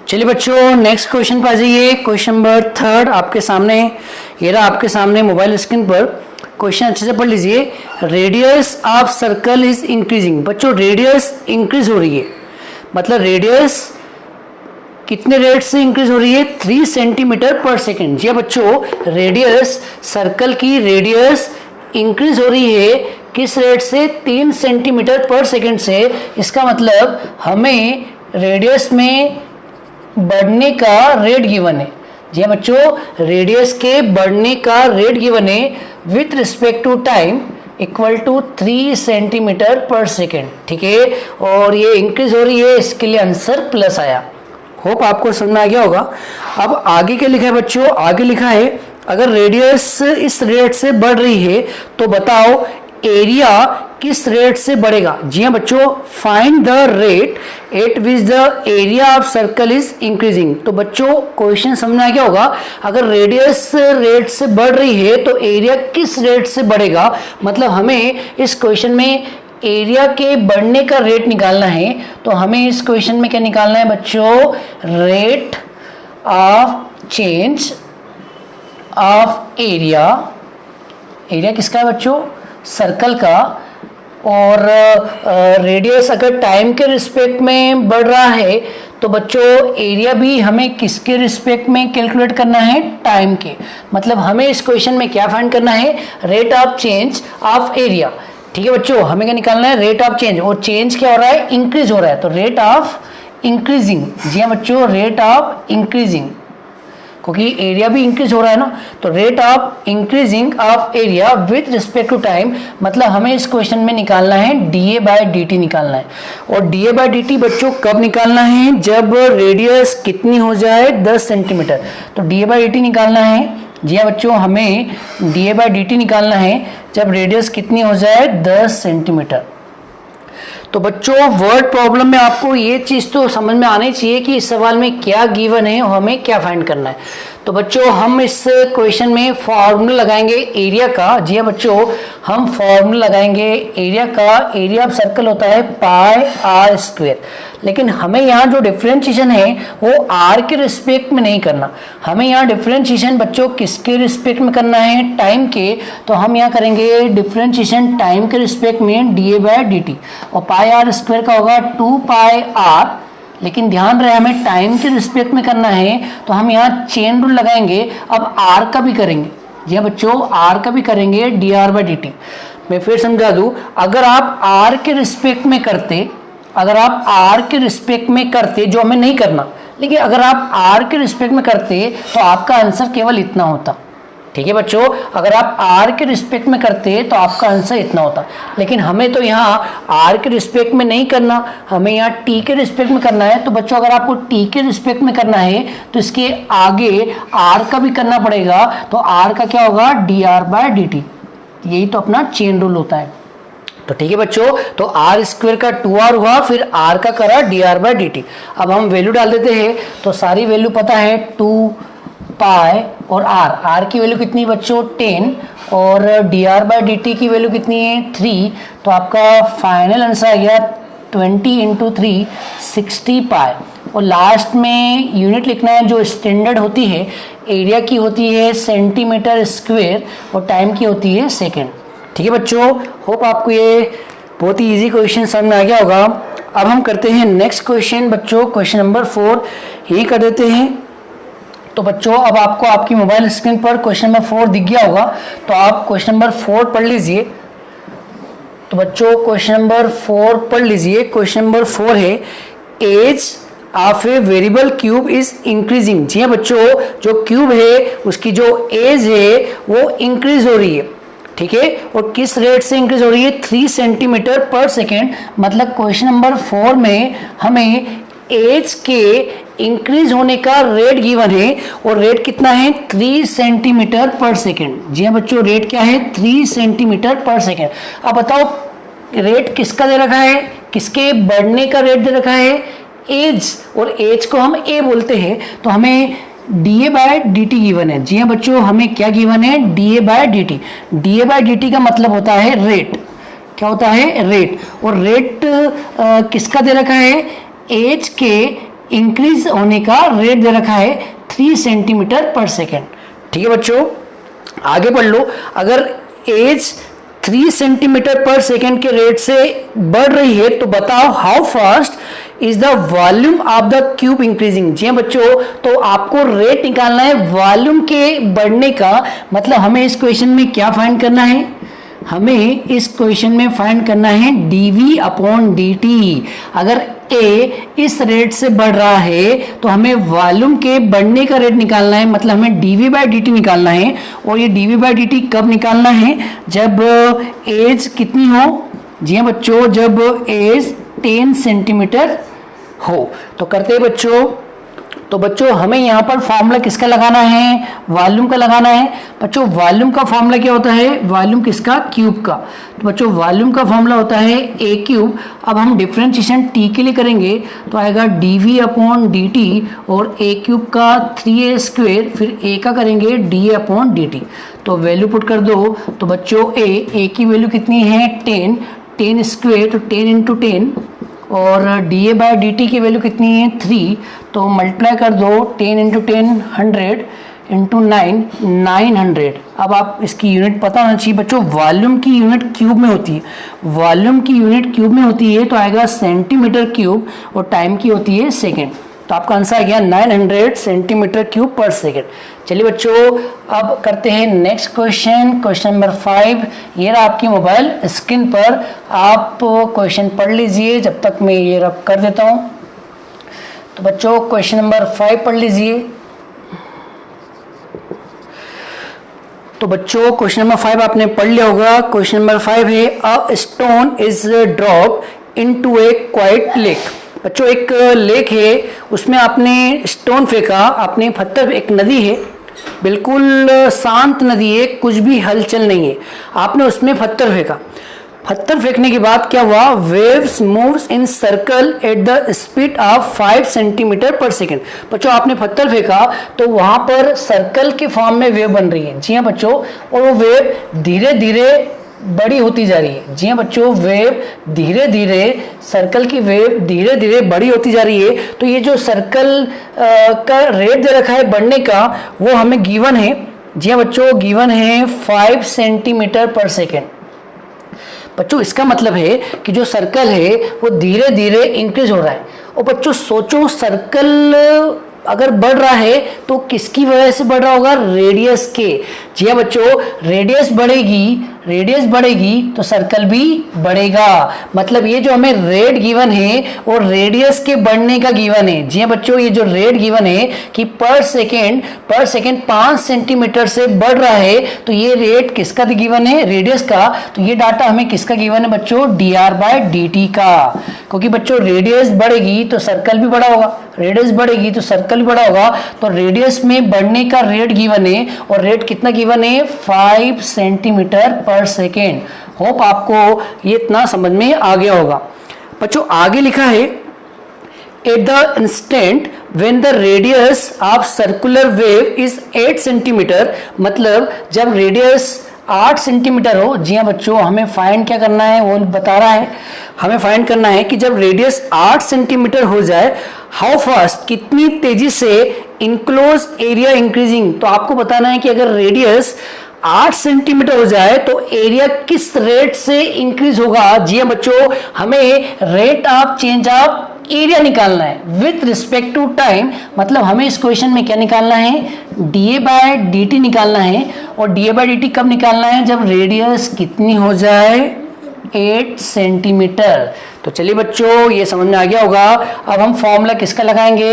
चलिए बच्चों नेक्स्ट क्वेश्चन पर आ जाइए। क्वेश्चन नंबर थर्ड आपके सामने, ये रहा आपके सामने मोबाइल स्क्रीन पर। क्वेश्चन अच्छे से पढ़ लीजिए। Radius of circle is increasing. बच्चों रेडियस इंक्रीज हो रही है, मतलब रेडियस कितने रेट से इंक्रीज हो रही है 3 सेंटीमीटर पर सेकेंड। जी बच्चों, रेडियस सर्कल की रेडियस इंक्रीज हो रही है किस रेट से 3 सेंटीमीटर पर सेकेंड से। इसका मतलब हमें रेडियस में बढ़ने का रेट गिवन है। जी बच्चों, रेडियस के बढ़ने का रेट गिवन है with respect to time equal to 3 centimetre पर सेकेंड। ठीक है, और ये इंक्रीज हो रही है, इसके लिए आंसर प्लस आया। होप आपको समझ में आ गया होगा। अब आगे क्या लिखा है बच्चों, आगे लिखा है अगर रेडियस इस रेट से बढ़ रही है तो बताओ एरिया किस रेट से बढ़ेगा। जी हाँ बच्चों, find the rate at which the area of circle is increasing. तो बच्चों क्वेश्चन समझ में आ गया होगा। अगर रेडियस रेट से बढ़ रही है तो एरिया किस रेट से बढ़ेगा, मतलब हमें इस क्वेश्चन में एरिया के बढ़ने का रेट निकालना है। तो हमें इस क्वेश्चन में क्या निकालना है बच्चों, rate of change of area. Area किसका है बच्चों, सर्कल का। और रेडियस अगर टाइम के रिस्पेक्ट में बढ़ रहा है तो बच्चों एरिया भी हमें किसके रिस्पेक्ट में कैलकुलेट करना है, टाइम के। मतलब हमें इस क्वेश्चन में क्या फाइंड करना है, rate of change of area. ठीक है बच्चों, हमें क्या निकालना है, रेट ऑफ चेंज। और चेंज क्या हो रहा है, इंक्रीज हो रहा है, तो रेट ऑफ इंक्रीजिंग। जी हाँ बच्चों, रेट ऑफ इंक्रीजिंग, क्योंकि एरिया भी इंक्रीज हो रहा है ना। तो rate of increasing of area with respect to time, मतलब हमें इस क्वेश्चन में निकालना है dA/dt निकालना है। और dA/dt बच्चों कब निकालना है, जब रेडियस कितनी हो जाए 10 सेंटीमीटर। तो dA/dt निकालना है। जी हाँ बच्चों, हमें dA/dt निकालना है जब रेडियस कितनी हो जाए 10 सेंटीमीटर। तो बच्चों वर्ड प्रॉब्लम में आपको ये चीज़ तो समझ में आनी चाहिए कि इस सवाल में क्या गिवन है और हमें क्या फाइंड करना है। तो बच्चों हम इस क्वेश्चन में फॉर्मूला लगाएंगे एरिया का। जी हाँ बच्चों, हम फॉर्मूला लगाएंगे एरिया का। एरिया ऑफ सर्कल होता है πr²। लेकिन हमें यहाँ जो डिफरेंशिएशन है वो r के रिस्पेक्ट में नहीं करना, हमें यहाँ डिफरेंशिएशन बच्चों किसके रिस्पेक्ट में करना है, टाइम के। तो हम यहाँ करेंगे डिफरेंशिएशन टाइम के रिस्पेक्ट में dA/dt, और πr² का होगा 2πr। लेकिन ध्यान रहे हमें टाइम के रिस्पेक्ट में करना है, तो हम यहाँ चेन रूल लगाएंगे। अब r का भी करेंगे। जी हाँ बच्चों, r का भी करेंगे dr/dt। मैं फिर समझा दूँ, अगर आप r के रिस्पेक्ट में करते, अगर आप r के रिस्पेक्ट में करते, जो हमें नहीं करना, लेकिन अगर आप r के रिस्पेक्ट में करते तो आपका आंसर केवल इतना होता। ठीक है बच्चों, अगर आप r के रिस्पेक्ट में करते तो आपका आंसर इतना होता। लेकिन हमें तो यहाँ r के रिस्पेक्ट में नहीं करना, हमें यहाँ t के रिस्पेक्ट में करना है। तो बच्चों अगर आपको t के रिस्पेक्ट में करना है तो इसके आगे r का भी करना पड़ेगा। तो r का क्या होगा, dr/dt। यही तो अपना चेन रूल होता है। तो ठीक है बच्चों, तो r² का 2r हुआ, फिर r का करा dr/dt। अब हम वैल्यू डाल देते हैं। तो सारी वैल्यू पता है, 2 पाई और आर की वैल्यू कितनी बच्चों 10 और dr/dt की वैल्यू कितनी है 3। तो आपका फाइनल आंसर आ गया 20 इंटू 3 60 पाई। और लास्ट में यूनिट लिखना है जो स्टैंडर्ड होती है, एरिया की होती है सेंटीमीटर स्क्वायर और टाइम की होती है सेकेंड। ठीक है बच्चों, होप आपको ये बहुत ही इजी क्वेश्चन समझ में आ गया होगा। अब हम करते हैं नेक्स्ट क्वेश्चन बच्चों, क्वेश्चन नंबर 4 ही कर देते हैं। तो बच्चों अब आपको आपकी मोबाइल स्क्रीन पर क्वेश्चन नंबर 4 दिख गया होगा, तो आप क्वेश्चन नंबर 4 पढ़ लीजिए। तो बच्चों क्वेश्चन नंबर 4 पढ़ लीजिए। क्वेश्चन नंबर 4 है edge of a variable cube is increasing. जी हाँ बच्चों, जो क्यूब है उसकी जो एज है वो इंक्रीज हो रही है। ठीक है, और किस रेट से इंक्रीज हो रही है 3 सेंटीमीटर पर सेकेंड। मतलब क्वेश्चन नंबर 4 में हमें एज के इंक्रीज होने का रेट गिवन है और रेट कितना है 3 सेंटीमीटर पर सेकेंड। जी हाँ बच्चों, रेट क्या है 3 सेंटीमीटर पर सेकेंड। अब बताओ रेट किसका दे रखा है, किसके बढ़ने का रेट दे रखा है एज, और एज को हम ए बोलते हैं। तो हमें dA/dt गिवन है। जी हाँ बच्चों, हमें क्या गिवन है dA/dt। dA/dt का मतलब होता है रेट। क्या होता है रेट, और रेट किसका दे रखा है एज के इंक्रीज होने का रेट दे रखा है 3 सेंटीमीटर पर सेकेंड। ठीक है बच्चों, आगे बढ़ लो। अगर एज 3 सेंटीमीटर पर सेकेंड के रेट से बढ़ रही है तो बताओ how fast is the volume of the cube increasing. जी हाँ बच्चों, तो आपको रेट निकालना है वॉल्यूम के बढ़ने का। मतलब हमें इस क्वेश्चन में क्या फाइंड करना है, हमें इस क्वेश्चन में फाइंड करना है dV/dt। अगर A इस रेट से बढ़ रहा है तो हमें वॉल्यूम के बढ़ने का रेट निकालना है, मतलब हमें dV/dt निकालना है। और ये dV/dt कब निकालना है, जब एज कितनी हो। जी हाँ बच्चों, जब एज 10 सेंटीमीटर हो। तो करते हैं बच्चों, तो बच्चों हमें यहाँ पर फॉर्मूला किसका लगाना है, वॉल्यूम का लगाना है। बच्चों वॉल्यूम का फॉर्मूला क्या होता है, वॉल्यूम किसका क्यूब का। तो बच्चों वॉल्यूम का फॉर्मूला होता है ए क्यूब। अब हम डिफरेंशिएशन टी के लिए करेंगे तो आएगा dV/dt और ए क्यूब का 3a स्क्वेयर, फिर ए का करेंगे dA/dt। तो वैल्यू पुट कर दो। तो बच्चों ए की वैल्यू कितनी है 10 स्क्वेयर, तो 10 इंटू 10, और dA/dt की वैल्यू कितनी है 3। तो मल्टीप्लाई कर दो 10 इंटू 10 100 इंटू 9 900। अब आप इसकी यूनिट पता होना चाहिए बच्चों, वॉल्यूम की यूनिट क्यूब में होती है। वॉल्यूम की यूनिट क्यूब में होती है तो आएगा सेंटीमीटर क्यूब, और टाइम की होती है सेकेंड। तो आपका आंसर आ गया 900 सेंटीमीटर क्यूब पर सेकेंड। चलिए बच्चों अब करते हैं नेक्स्ट क्वेश्चन, क्वेश्चन नंबर 5। ये रहा आपकी मोबाइल स्क्रीन पर, आप क्वेश्चन पढ़ लीजिए जब तक मैं ये रब कर देता हूँ। तो बच्चों क्वेश्चन नंबर 5 पढ़ लीजिए। तो बच्चों क्वेश्चन नंबर 5 आपने पढ़ लिया होगा। क्वेश्चन नंबर 5 है a stone is dropped into A quite lake. बच्चों एक लेक है, उसमें आपने स्टोन फेंका, आपने पत्थर, एक नदी है, बिल्कुल शांत नदी है, कुछ भी हलचल नहीं है, आपने उसमें पत्थर फेंका। पत्थर फेंकने के बाद क्या हुआ, waves moves in circle at the speed of 5 centimetre पर सेकेंड। बच्चों आपने पत्थर फेंका तो वहां पर सर्कल के फॉर्म में वेव बन रही है। जी हाँ बच्चों, और वो वेव धीरे धीरे बड़ी होती जा रही है। जी हाँ बच्चों, वेव धीरे धीरे, सर्कल की वेव धीरे धीरे बड़ी होती जा रही है। तो ये जो सर्कल का रेट दे रखा है बढ़ने का, वो हमें गिवन है। जी हाँ बच्चों, गिवन है 5 सेंटीमीटर पर सेकेंड। बच्चों इसका मतलब है कि जो सर्कल है वो धीरे धीरे इंक्रीज हो रहा है। और बच्चों सोचो, सर्कल अगर बढ़ रहा है तो किसकी वजह से बढ़ रहा होगा, रेडियस के। जी हाँ बच्चों, रेडियस बढ़ेगी तो सर्कल भी बढ़ेगा। मतलब ये जो हमें रेट गिवन है वो रेडियस के बढ़ने का गिवन है। जी हाँ बच्चों, ये जो रेट गिवन है कि पर सेकेंड 5 सेंटीमीटर से बढ़ रहा है, तो ये रेट किसका गिवन है, रेडियस का। तो ये डाटा हमें किसका गिवन है बच्चों, dr/dt का। क्योंकि बच्चों रेडियस बढ़ेगी तो सर्कल भी बड़ा होगा, रेडियस बढ़ेगी तो सर्कल भी बड़ा होगा। तो रेडियस में बढ़ने का रेट गिवन है, और रेट कितना गिवन है 5 सेंटीमीटर पर सेकेंड। होप आपको ये इतना समझ में आ गया होगा। बच्चों आगे लिखा है at the instant when the radius of circular wave is 8 centimetre, मतलब जब रेडियस 8 सेंटीमीटर हो। जी हाँ बच्चों, हमें फाइंड क्या करना है वो बता रहा है। हमें फाइंड करना है कि जब रेडियस 8 सेंटीमीटर हो जाए, हाउ फास्ट, कितनी तेजी से इनक्लोज एरिया इंक्रीजिंग। तो आपको बताना है कि अगर रेडियस 8 सेंटीमीटर हो जाए तो एरिया किस रेट से इंक्रीज होगा। जी हाँ बच्चों, हमें rate of change of area निकालना है विथ रिस्पेक्ट टू टाइम। मतलब हमें इस क्वेश्चन में क्या निकालना है, डीए बाय डी निकालना है। और डीए बाय डी कब निकालना है, जब रेडियस कितनी हो जाए, 8 सेंटीमीटर। तो चलिए बच्चों, ये समझ में आ गया होगा। अब हम फॉर्मूला किसका लगाएंगे,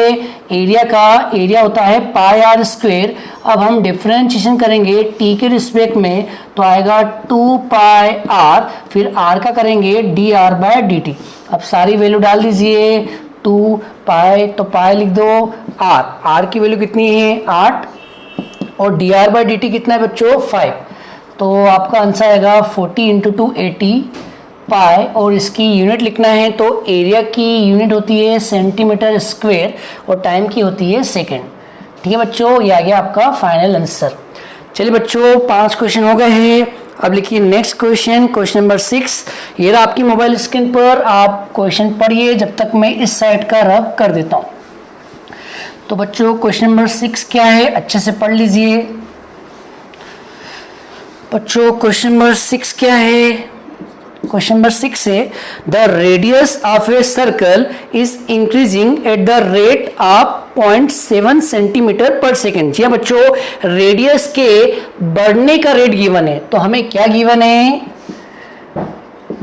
एरिया का। एरिया होता है पाई आर स्क्वेयर। अब हम डिफरेंशिएशन करेंगे टी के रिस्पेक्ट में, तो आएगा 2 पाई आर, फिर आर का करेंगे D R by D T. अब सारी वैल्यू डाल दीजिए, 2 पाई, तो पाई लिख दो, आर की वैल्यू कितनी है 8, और D R by D T कितना है बच्चों 5। तो आपका आंसर आएगा 40 इंटू 2 80 पाई। और इसकी यूनिट लिखना है तो एरिया की यूनिट होती है सेंटीमीटर स्क्वायर और टाइम की होती है सेकेंड। ठीक है बच्चों, ये आ गया आपका फाइनल आंसर। चलिए बच्चों, 5 क्वेश्चन हो गए हैं। अब लिखिए नेक्स्ट क्वेश्चन, क्वेश्चन नंबर 6। ये रहा आपकी मोबाइल स्क्रीन पर, आप क्वेश्चन पढ़िए जब तक मैं इस साइड का रब कर देता हूँ। तो बच्चों क्वेश्चन नंबर 6 क्या है, अच्छे से पढ़ लीजिए। बच्चों क्वेश्चन नंबर 6 क्या है, क्वेश्चन नंबर 6 है the radius of a circle is increasing at the rate of 0.7 centimetre पर सेकेंड। जी हाँ बच्चों, रेडियस के बढ़ने का रेट गिवन है। तो हमें क्या गिवन है,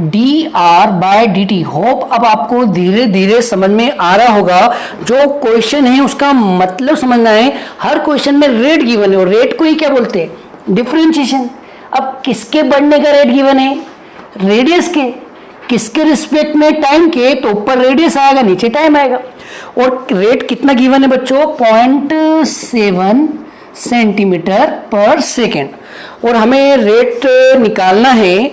D R by D T. Hope अब आपको धीरे धीरे समझ में आ रहा होगा। जो क्वेश्चन है उसका मतलब समझना है। हर क्वेश्चन में रेट गिवन है और रेट को ही क्या बोलते हैं, डिफरेंशिएशन। अब किसके बढ़ने का रेट गिवन है, रेडियस के। किसके रिस्पेक्ट में, टाइम के। तो ऊपर रेडियस आएगा, नीचे टाइम आएगा। और रेट कितना गिवन है बच्चों, 0.7 सेंटीमीटर पर सेकेंड। और हमें रेट निकालना है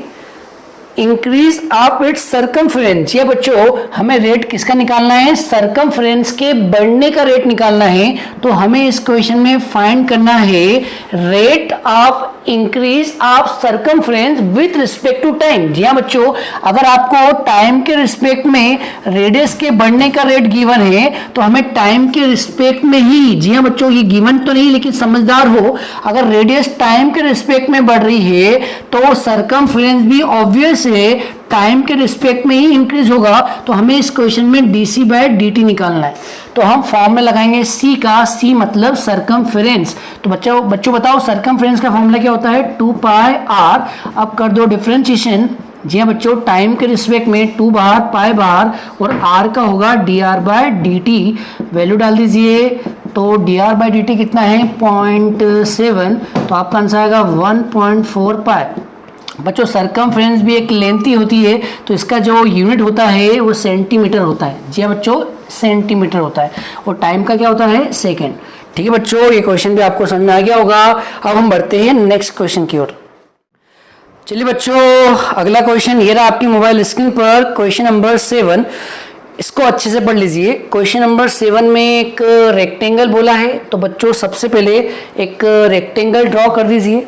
इंक्रीज ऑफ इट्स सरकमफ्रेंस। ये बच्चों हमें रेट किसका निकालना है, सरकमफ्रेंस के बढ़ने का रेट निकालना है। तो हमें इस क्वेश्चन में फाइंड करना है rate of increase of circumference with respect to time. जी हाँ बच्चों, अगर आपको टाइम के रिस्पेक्ट में रेडियस के बढ़ने का रेट गिवन है तो हमें टाइम के रिस्पेक्ट में ही, जी हाँ बच्चों ये गिवन तो नहीं लेकिन समझदार हो, अगर रेडियस टाइम के रिस्पेक्ट में बढ़ रही है तो सरकमफ्रेंस भी ऑब्वियस है टाइम के रिस्पेक्ट में ही इंक्रीज होगा। तो हमें इस क्वेश्चन में डीसी बाय डीटी निकालना है। तो हम फॉर्म में लगाएंगे सी का, सी मतलब सरकमफ्रेंस। तो बच्चों बताओ सरकमफ्रेंस का फॉर्मूला क्या होता है, 2 पाई आर। अब कर दो डिफरेंशिएशन। जी हाँ बच्चों, टाइम के रिस्पेक्ट में 2 बाहर पाई बाहर और आर का होगा D R by D T. Value डाल दीजिए, तो D R by D T कितना है 0.7। तो आपका आंसर आएगा 1.4 पाई। बच्चों सरकमफ्रेंस भी एक लेंथी होती है, तो इसका जो यूनिट होता है वो सेंटीमीटर होता है। जी हाँ बच्चों, सेंटीमीटर होता है। और टाइम का क्या होता है, सेकेंड। ठीक है बच्चों, ये क्वेश्चन भी आपको समझ में आ गया होगा। अब हम बढ़ते हैं नेक्स्ट क्वेश्चन की ओर। चलिए बच्चों, अगला क्वेश्चन ये रहा आपकी मोबाइल स्क्रीन पर, क्वेश्चन नंबर 7। इसको अच्छे से पढ़ लीजिए। क्वेश्चन नंबर 7 में एक रेक्टेंगल बोला है। तो बच्चों सबसे पहले एक रेक्टेंगल ड्रॉ कर दीजिए।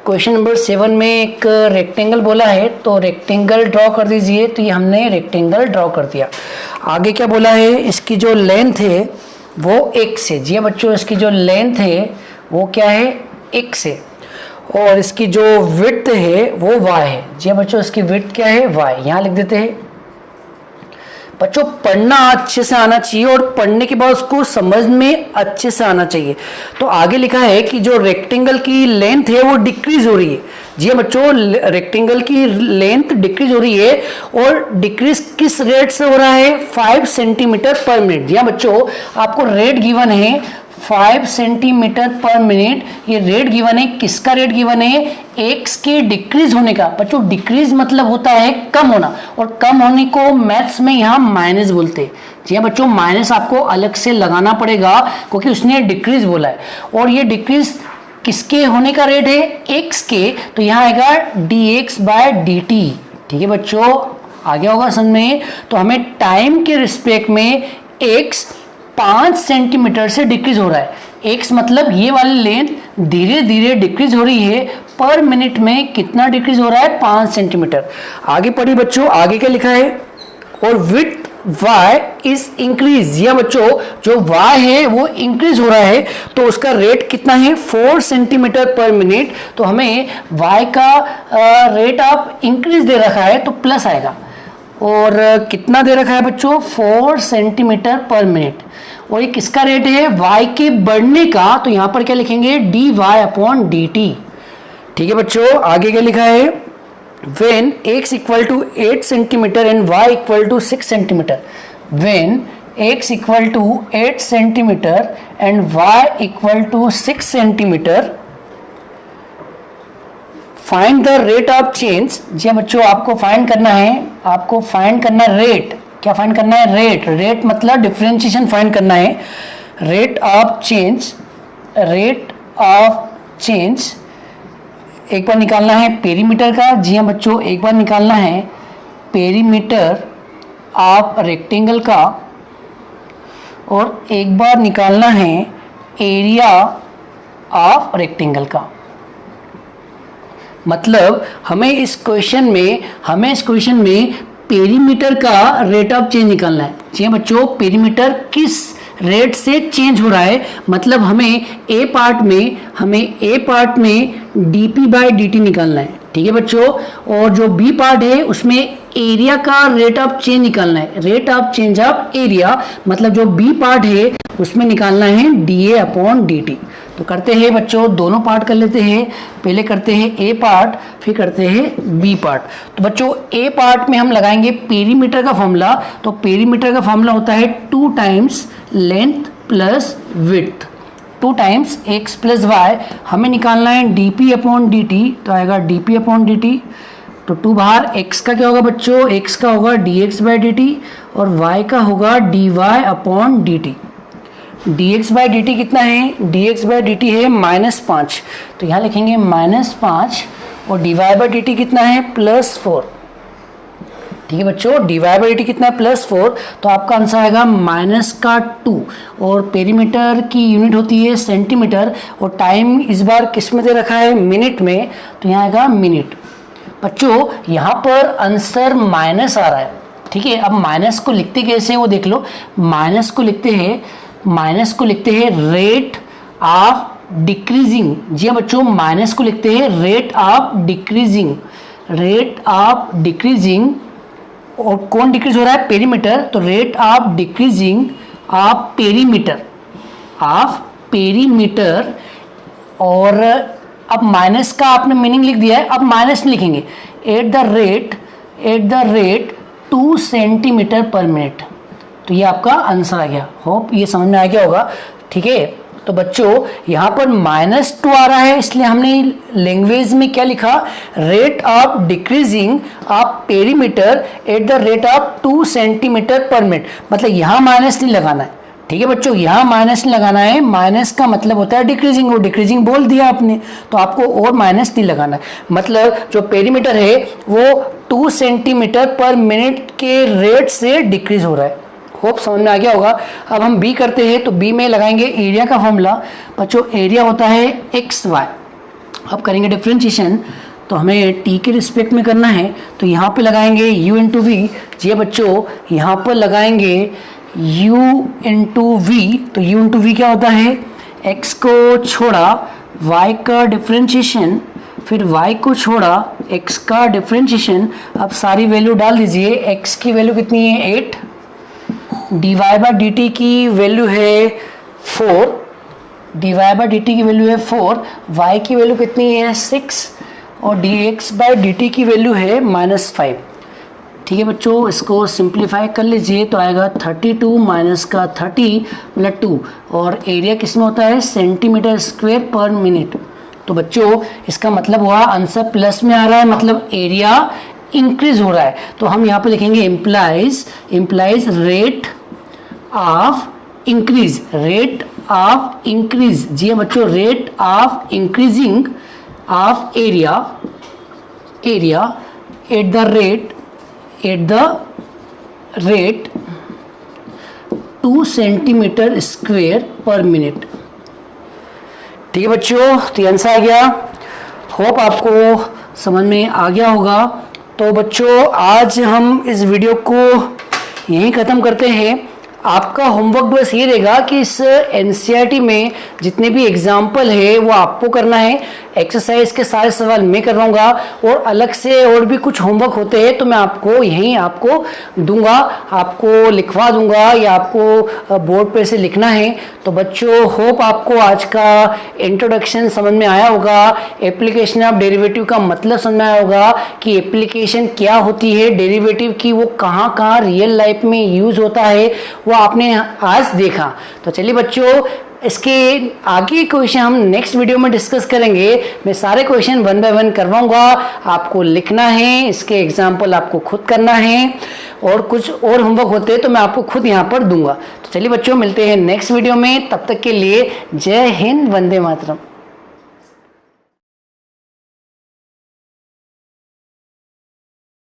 क्वेश्चन नंबर 7 में एक रेक्टेंगल बोला है, तो रेक्टेंगल ड्रॉ कर दीजिए। तो ये हमने रेक्टेंगल ड्रॉ कर दिया। आगे क्या बोला है, इसकी जो लेंथ है वो x है। जी हाँ बच्चों, इसकी जो लेंथ है वो क्या है, x है। और इसकी जो विड्थ है वो y है। जी हाँ बच्चों, इसकी विड्थ क्या है, y। यहाँ लिख देते हैं। बच्चों पढ़ना अच्छे से आना चाहिए और पढ़ने के बाद उसको समझ में अच्छे से आना चाहिए। तो आगे लिखा है कि जो रेक्टेंगल की लेंथ है वो डिक्रीज हो रही है। जी हाँ बच्चों, रेक्टेंगल की लेंथ डिक्रीज हो रही है और डिक्रीज किस रेट से हो रहा है, 5 सेंटीमीटर पर मिनट। जी हाँ बच्चों, आपको रेट गिवन है 5 सेंटीमीटर पर मिनट। ये रेट गिवन है, किसका रेट गिवन है, एक्स के डिक्रीज होने का। बच्चों डिक्रीज मतलब होता है कम होना, और कम होने को मैथ्स में यहाँ माइनस बोलते हैं। जी हाँ बच्चों, माइनस आपको अलग से लगाना पड़ेगा क्योंकि उसने डिक्रीज बोला है। और ये डिक्रीज किसके होने का रेट है, एक्स के। तो यहाँ आएगा D X by D T. ठीक है बच्चों, आ गया होगा समझ में। तो हमें टाइम के रिस्पेक्ट में एक्स 5 सेंटीमीटर से डिक्रीज हो रहा है, एक्स मतलब ये वाली लेंथ धीरे धीरे डिक्रीज हो रही है, पर मिनट में कितना डिक्रीज हो रहा है, 5 सेंटीमीटर। आगे पढ़िए बच्चों, आगे क्या लिखा है, और विथ y इज इंक्रीज, या बच्चों जो y है वो इंक्रीज हो रहा है, तो उसका रेट कितना है, 4 सेंटीमीटर पर मिनट। तो हमें y का रेट ऑफ इंक्रीज दे रखा है तो प्लस आएगा, और कितना दे रखा है बच्चों, 4 सेंटीमीटर पर मिनट। और ये किसका रेट है, y के बढ़ने का, तो यहाँ पर क्या लिखेंगे, dy/dt। ठीक है बच्चों, आगे क्या लिखा है, when x equal to 8 centimeter and y equal to 6 centimeter, when x equal to 8 centimeter and y equal to 6 centimeter, find the rate of change। जी बच्चों, आपको फाइंड करना है, आपको फाइंड करना रेट, क्या फाइंड करना है, रेट, रेट मतलब डिफरेंशिएशन फाइंड करना है, rate of change, rate of change. एक बार निकालना है पेरीमीटर का, जी हाँ बच्चों, एक बार निकालना है पेरीमीटर ऑफ रेक्टेंगल का, और एक बार निकालना है एरिया ऑफ रेक्टेंगल का। मतलब हमें इस क्वेश्चन में पेरीमीटर का रेट ऑफ चेंज निकालना है। जी हाँ बच्चों, पेरीमीटर किस रेट से चेंज हो रहा है, मतलब हमें ए पार्ट में dp/dt निकालना है। ठीक है बच्चों, और जो बी पार्ट है उसमें एरिया का रेट ऑफ चेंज निकालना है, rate of change of area, मतलब जो बी पार्ट है उसमें निकालना है dA/dt। तो करते हैं बच्चों, दोनों पार्ट कर लेते हैं, पहले करते हैं ए पार्ट, फिर करते हैं बी पार्ट। तो बच्चों ए पार्ट में हम लगाएंगे पेरीमीटर का फॉर्मूला, तो पेरीमीटर का फॉर्मूला होता है 2 times length plus width, 2 times x plus Y. हमें निकालना है dp/dt, तो आएगा dp/dt, तो 2 बाहर, x का क्या होगा बच्चों, x का होगा dx/dt, और y का होगा dy/dt। dx/dt कितना है, dx/dt है -5, तो यहाँ लिखेंगे -5, और dy/dt कितना है, +4। ठीक है बच्चों, dy/dt कितना है, +4, तो आपका आंसर आएगा -2। और पेरीमीटर की यूनिट होती है सेंटीमीटर, और टाइम इस बार किस में दे रखा है, मिनट में, तो यहाँ आएगा मिनट। बच्चों यहाँ पर आंसर माइनस आ रहा है, ठीक है। अब माइनस को लिखते कैसे वो देख लो, माइनस को लिखते हैं रेट ऑफ डिक्रीजिंग। जी हाँ बच्चों, माइनस को लिखते हैं रेट ऑफ डिक्रीजिंग, और कौन डिक्रीज हो रहा है, पेरीमीटर, तो rate of decreasing of perimeter. और अब माइनस का आपने मीनिंग लिख दिया है, अब माइनस नहीं लिखेंगे, एट द रेट 2 सेंटीमीटर पर मिनट। तो ये आपका आंसर आ गया, होप ये समझ में आ गया होगा। ठीक है, तो बच्चों यहाँ पर -2 आ रहा है, इसलिए हमने लैंग्वेज में क्या लिखा, rate of decreasing of perimeter eight the rate of 2 centimetre पर मिनट। मतलब यहाँ माइनस नहीं लगाना है, ठीक है बच्चों, यहाँ माइनस नहीं लगाना है, माइनस का मतलब होता है डिक्रीजिंग, वो डिक्रीजिंग बोल दिया आपने, तो आपको और माइनस नहीं लगाना है। मतलब जो पेरीमीटर है वो 2 सेंटीमीटर पर मिनट के रेट से डिक्रीज हो रहा है। होप समझ में आ गया होगा। अब हम बी करते हैं, तो बी में लगाएंगे एरिया का फॉर्मूला। बच्चों एरिया होता है XY। अब करेंगे डिफ्रेंशिएशन, तो हमें t के रिस्पेक्ट में करना है, तो यहाँ पे लगाएंगे u इंटू वी। जी बच्चों, यहाँ पर लगाएंगे u इंटू वी, तो u इंटू वी क्या होता है, x को छोड़ा y का डिफ्रेंशिएशन, फिर y को छोड़ा x का डिफ्रेंशिएशन। अब सारी वैल्यू डाल दीजिए, x की वैल्यू कितनी है 8, dy/dt की वैल्यू है 4, dy/dt की वैल्यू है 4, y की वैल्यू कितनी है 6, और dx/dt की वैल्यू है -5। ठीक है बच्चों, इसको सिंप्लीफाई कर लीजिए, तो आएगा 32 माइनस का 30 मतलब 2, और एरिया किस में होता है, सेंटीमीटर स्क्वायर पर मिनट। तो बच्चों इसका मतलब हुआ आंसर प्लस में आ रहा है, मतलब एरिया इंक्रीज हो रहा है। तो हम यहाँ पे लिखेंगे इम्प्लाइज रेट ऑफ इंक्रीज। जी हाँ बच्चों, rate of increasing of area at the rate 2 centimetre square पर मिनट। ठीक है बच्चों, तो आंसर आ गया। होप आपको समझ में आ गया होगा। तो बच्चों आज हम इस वीडियो को यहीं ख़त्म करते हैं। आपका होमवर्क बस ये रहेगा कि इस एनसीईआरटी में जितने भी एग्जाम्पल है वो आपको करना है। एक्सरसाइज के सारे सवाल मैं करवाऊंगा और अलग से और भी कुछ होमवर्क होते हैं तो मैं आपको यहीं आपको दूंगा, आपको लिखवा दूंगा या आपको बोर्ड पे से लिखना है। तो बच्चों होप आपको आज का इंट्रोडक्शन समझ में आया होगा, एप्लीकेशन ऑफ डेरिवेटिव का मतलब समझ में आया होगा कि एप्लीकेशन क्या होती है डेरिवेटिव की, वो कहाँ कहाँ रियल लाइफ में यूज होता है वो आपने आज देखा। तो चलिए बच्चों, इसके आगे क्वेश्चन हम नेक्स्ट वीडियो में डिस्कस करेंगे। मैं सारे क्वेश्चन 1 बाय 1 करवाऊंगा, आपको लिखना है, इसके एग्जाम्पल आपको खुद करना है और कुछ और होमवर्क होते हैं तो मैं आपको खुद यहाँ पर दूंगा। तो चलिए बच्चों, मिलते हैं नेक्स्ट वीडियो में, तब तक के लिए जय हिंद, वंदे मातरम।